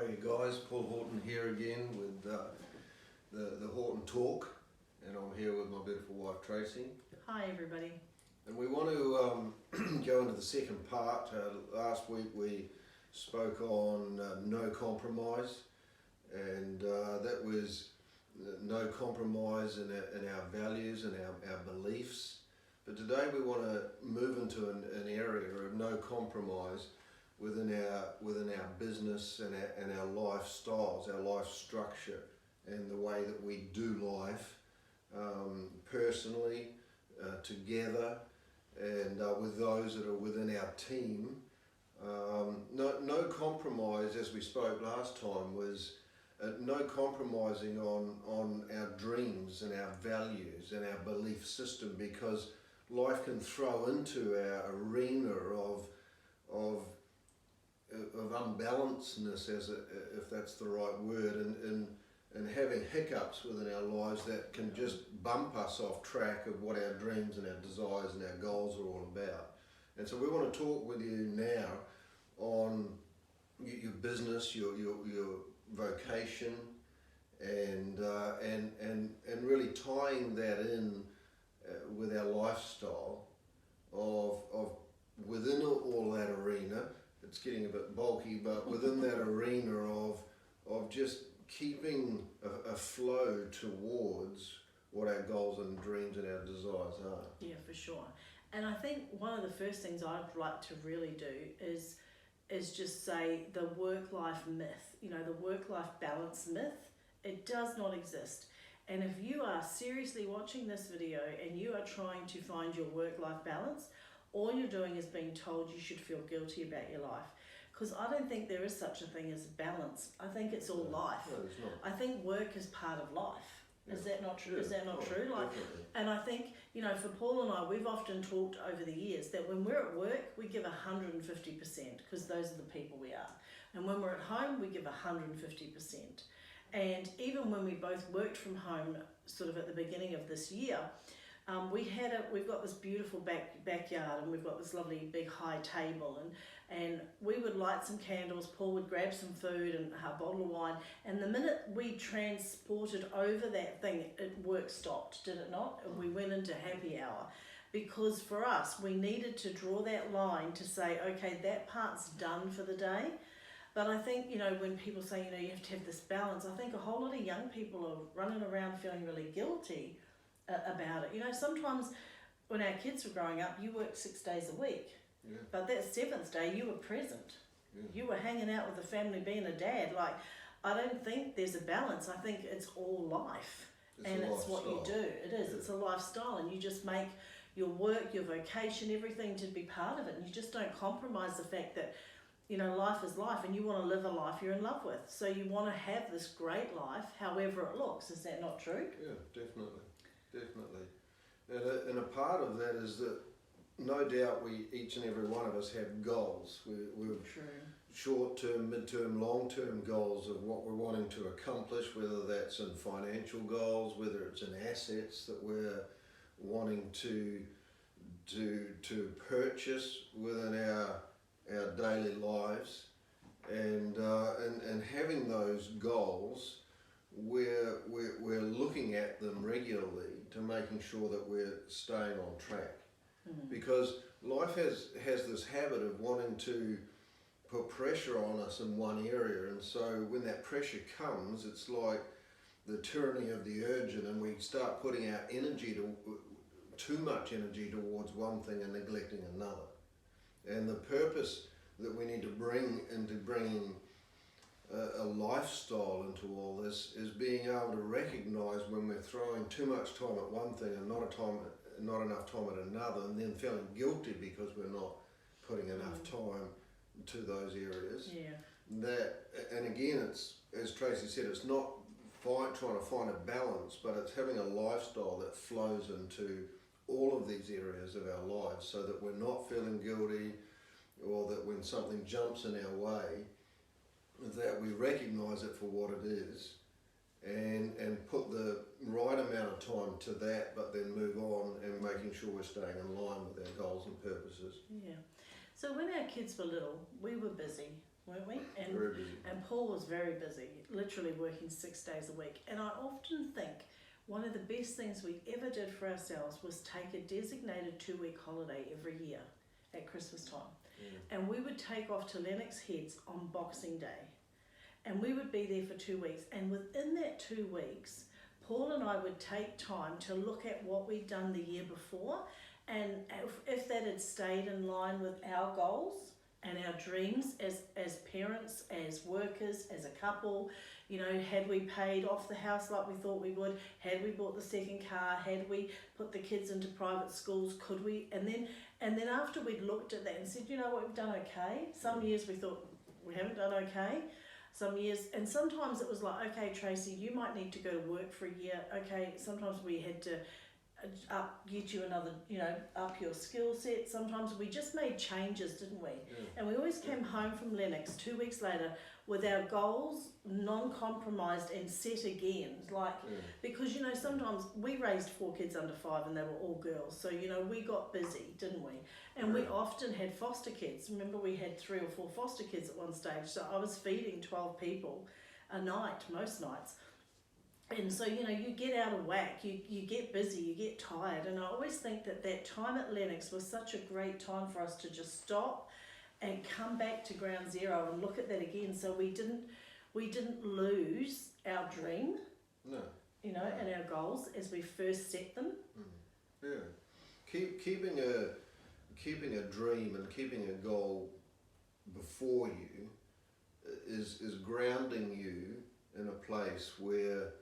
you guys? Paul Horton here again with the Horton Talk, and I'm here with my beautiful wife Tracy. Hi everybody. And we want to go into the second part. Last week we spoke on no compromise, and that was no compromise in our values and our beliefs. But today we want to move into an area of no compromise within our business and our lifestyles, our life structure, and the way that we do life personally, together, and with those that are within our team. No compromise, as we spoke last time, was no compromising on our dreams and our values and our belief system, because life can throw into our arena of unbalancedness, if that's the right word, and having hiccups within our lives that can just bump us off track of what our dreams and our desires and our goals are all about. And so we want to talk with you now on your business, your vocation, and really tying that in with our lifestyle of within all that arena. It's getting a bit bulky, but within that arena of just keeping a flow towards what our goals and dreams and our desires are. Yeah, for sure. And I think one of the first things I'd like to really do is just say the work-life myth, the work-life balance myth. It does not exist. And if you are seriously watching this video and you are trying to find your work-life balance, all you're doing is being told you should feel guilty about your life. Because I don't think there is such a thing as balance. I think it's all life. No, it's not. I think work is part of life. Yeah. Is that not true? Yeah. Is that not true? Definitely. And I think, for Paul and I, we've often talked over the years that when we're at work, we give 150%, because those are the people we are. And when we're at home, we give 150%. And even when we both worked from home, sort of at the beginning of this year, we've got this beautiful backyard, and we've got this lovely big high table, and we would light some candles. Paul would grab some food and a bottle of wine, and the minute we transported over that thing, work stopped, did it not? And we went into happy hour, because for us, we needed to draw that line to say, okay, that part's done for the day. But I think, when people say, you have to have this balance, I think a whole lot of young people are running around feeling really guilty about it. Sometimes when our kids were growing up, you worked 6 days a week. Yeah. But that 7th day, you were present. Yeah. You were hanging out with the family, being a dad. I don't think there's a balance. I think it's all life. It's what you do. It is. Yeah. It's a lifestyle, and you just make your work, your vocation, everything to be part of it. And you just don't compromise the fact that, life is life, and you want to live a life you're in love with. So you want to have this great life, however it looks. Is that not true? Yeah, definitely. And a part of that is that no doubt each and every one of us have goals. We're short-term, mid-term, long-term goals of what we're wanting to accomplish, whether that's in financial goals, whether it's in assets that we're wanting to purchase within our daily lives, and having those goals, we're looking at them regularly to making sure that we're staying on track. Mm-hmm. Because life has this habit of wanting to put pressure on us in one area, and so when that pressure comes, it's like the tyranny of the urgent, and we start putting our energy too much energy towards one thing and neglecting another. And the purpose that we need to bring into bringing a lifestyle into all this is being able to recognize when we're throwing too much time at one thing and not enough time at another, and then feeling guilty because we're not putting enough time to those areas. Yeah. And again, it's, as Tracy said, it's not trying to find a balance, but it's having a lifestyle that flows into all of these areas of our lives, so that we're not feeling guilty, or that when something jumps in our way, that we recognize it for what it is, and put the right amount of time to that, but then move on and making sure we're staying in line with our goals and purposes. Yeah. So when our kids were little, we were busy. weren't we? Very busy. And Paul was very busy, literally working 6 days a week. And I often think one of the best things we ever did for ourselves was take a designated 2-week holiday every year at Christmas time. And we would take off to Lennox Heads on Boxing Day. And we would be there for 2 weeks. And within that 2 weeks, Paul and I would take time to look at what we'd done the year before, and if that had stayed in line with our goals and our dreams as parents, as workers, as a couple. You know, had we paid off the house like we thought we would, had we bought the second car, had we put the kids into private schools, could we? And then after we'd looked at that and said, you know what, we've done okay. Some years we thought we haven't done okay. Some years, and sometimes it was like, okay, Tracy, you might need to go to work for a year. Okay, sometimes we had to get you another, up your skill set. Sometimes we just made changes, didn't we? Yeah. And we always came home from Lennox 2 weeks later with our goals non-compromised and set again. Because, sometimes we raised 4 kids under 5 and they were all girls. So, we got busy, didn't we? And we often had foster kids. Remember, we had 3 or 4 foster kids at one stage. So I was feeding 12 people a night, most nights. And so, you get out of whack, you get busy, you get tired. And I always think that time at Lennox was such a great time for us to just stop and come back to ground zero and look at that again. So we didn't lose our dream, and our goals as we first set them. Yeah. Keeping a dream and keeping a goal before you is grounding you in a place where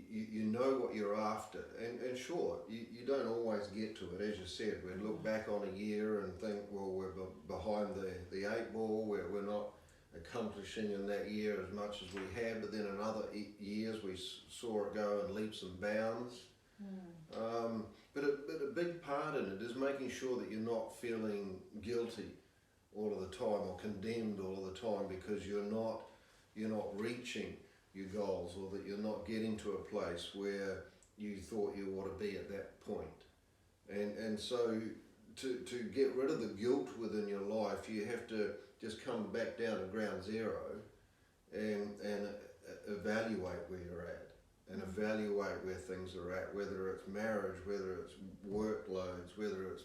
you know what you're after, and sure, you don't always get to it. As you said, we look back on a year and think, well, we're behind the 8 ball, we're not accomplishing in that year as much as we had, but then in other years we saw it go in leaps and bounds. But a big part in it is making sure that you're not feeling guilty all of the time or condemned all of the time because you're not reaching your goals, or that you're not getting to a place where you thought you ought to be at that point. And so to get rid of the guilt within your life, you have to just come back down to ground zero and evaluate where you're at, and evaluate where things are at, whether it's marriage, whether it's workloads, whether it's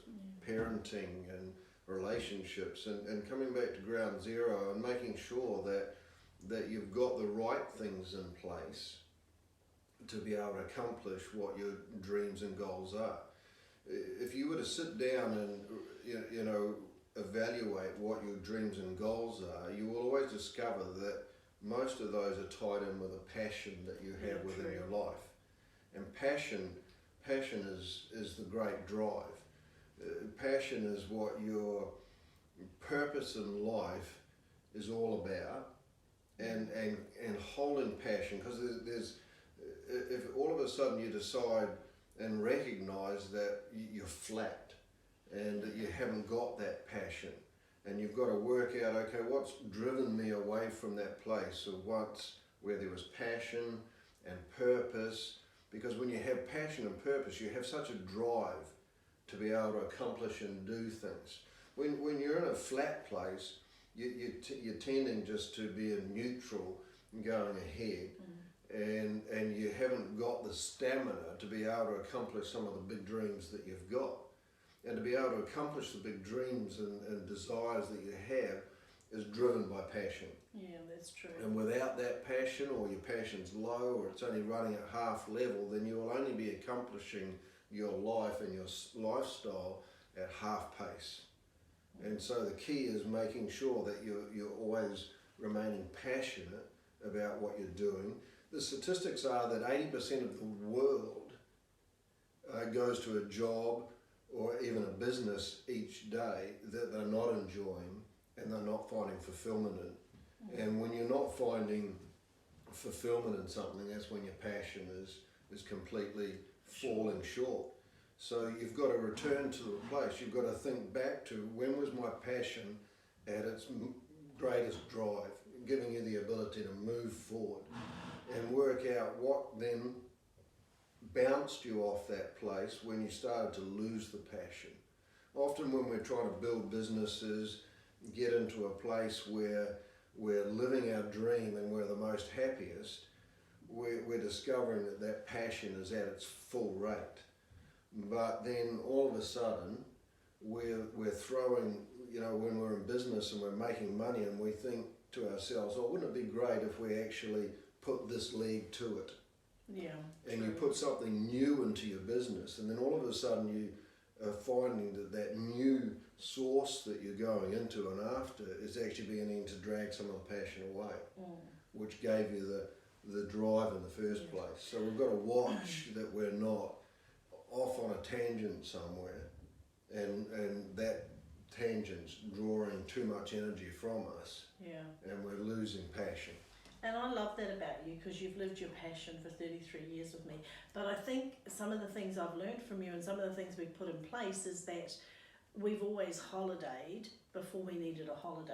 parenting and relationships, and coming back to ground zero and making sure that you've got the right things in place to be able to accomplish what your dreams and goals are. If you were to sit down and evaluate what your dreams and goals are, you will always discover that most of those are tied in with a passion that you have within your life. And passion is the great drive. Passion is what your purpose in life is all about. And holding passion, because there's if all of a sudden you decide and recognize that you're flat and that you haven't got that passion, and you've got to work out, okay, what's driven me away from that place of where there was passion and purpose, because when you have passion and purpose, you have such a drive to be able to accomplish and do things. When you're in a flat place, you're tending just to be in neutral and going ahead, and you haven't got the stamina to be able to accomplish some of the big dreams that you've got. And to be able to accomplish the big dreams and desires that you have is driven by passion. Yeah, that's true. And without that passion, or your passion's low, or it's only running at half level, then you will only be accomplishing your life and your lifestyle at half pace. And so the key is making sure that you're always remaining passionate about what you're doing. The statistics are that 80% of the world goes to a job or even a business each day that they're not enjoying and they're not finding fulfillment in. And when you're not finding fulfillment in something, that's when your passion is completely falling short. So you've got to return to the place. You've got to think back to when was my passion at its greatest drive, giving you the ability to move forward and work out what then bounced you off that place when you started to lose the passion. Often when we're trying to build businesses, get into a place where we're living our dream and we're the most happiest, we're discovering that that passion is at its full rate. But then all of a sudden, we're throwing, you know, when we're in business and we're making money and we think to ourselves, oh, wouldn't it be great if we actually put this leg to it? Yeah. And true. you put something new into your business, and then all of a sudden you are finding that that new source that you're going into and after is actually beginning to drag some of the passion away, which gave you the drive in the first place. So we've got to watch that we're not off on a tangent somewhere, and that tangent's drawing too much energy from us, and we're losing passion. And I love that about you, because you've lived your passion for 33 years with me. But I think some of the things I've learned from you and some of the things we've put in place is that we've always holidayed before we needed a holiday.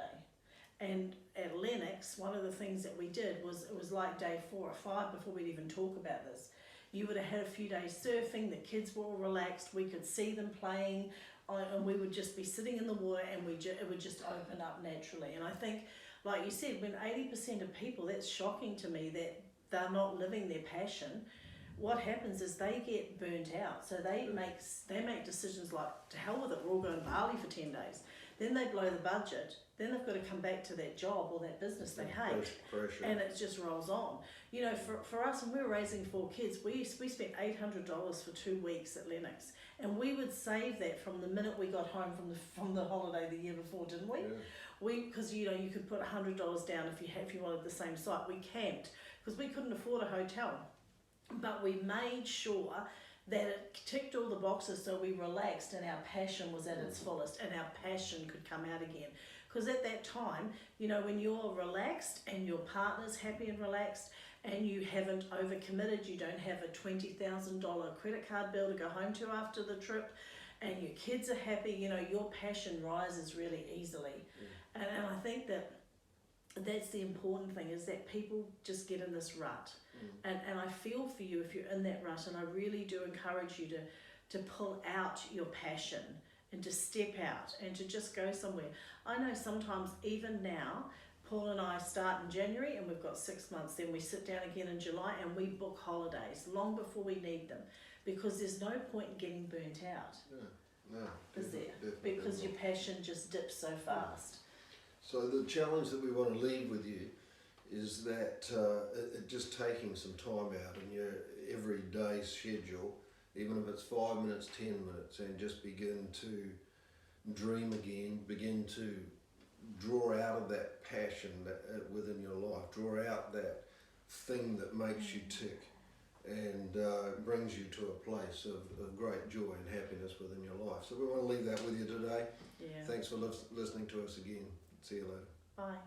And at Lennox, one of the things that we did was, it was like day 4 or 5 before we'd even talk about this. You would have had a few days surfing, the kids were all relaxed, we could see them playing, and we would just be sitting in the water, and it would just open up naturally. And I think, like you said, when 80% of people, that's shocking to me that they're not living their passion. What happens is they get burnt out. So they make decisions like, to hell with it, we're all going to Bali for 10 days. Then they blow the budget. Then they've got to come back to that job or that business they hate. Pressure. And it just rolls on. You know, for us, when we were raising 4 kids, we spent $800 for 2 weeks at Lennox. And we would save that from the minute we got home from the holiday the year before, didn't we? Yeah. Because you know, you could put $100 down if you wanted the same site. We camped because we couldn't afford a hotel, but we made sure that it ticked all the boxes, so we relaxed and our passion was at its fullest, and our passion could come out again. Because at that time, you know, when you're relaxed and your partner's happy and relaxed, and you haven't overcommitted, you don't have a $20,000 credit card bill to go home to after the trip, and your kids are happy, you know, your passion rises really easily. And I think that's the important thing, is that people just get in this rut. And I feel for you if you're in that rut, and I really do encourage you to pull out your passion and to step out and to just go somewhere. I know sometimes, even now, Paul and I start in January and we've got 6 months, then we sit down again in July and we book holidays long before we need them, because there's no point in getting burnt out. No, Is there? definitely Because not. your passion just dips so fast. So the challenge that we want to leave with you is that it just taking some time out in your everyday schedule, even if it's 5 minutes, 10 minutes, and just begin to dream again, begin to draw out of that passion within your life, draw out that thing that makes you tick, and brings you to a place of great joy and happiness within your life. So we want to leave that with you today. Yeah. Thanks for listening to us again. See you later. Bye.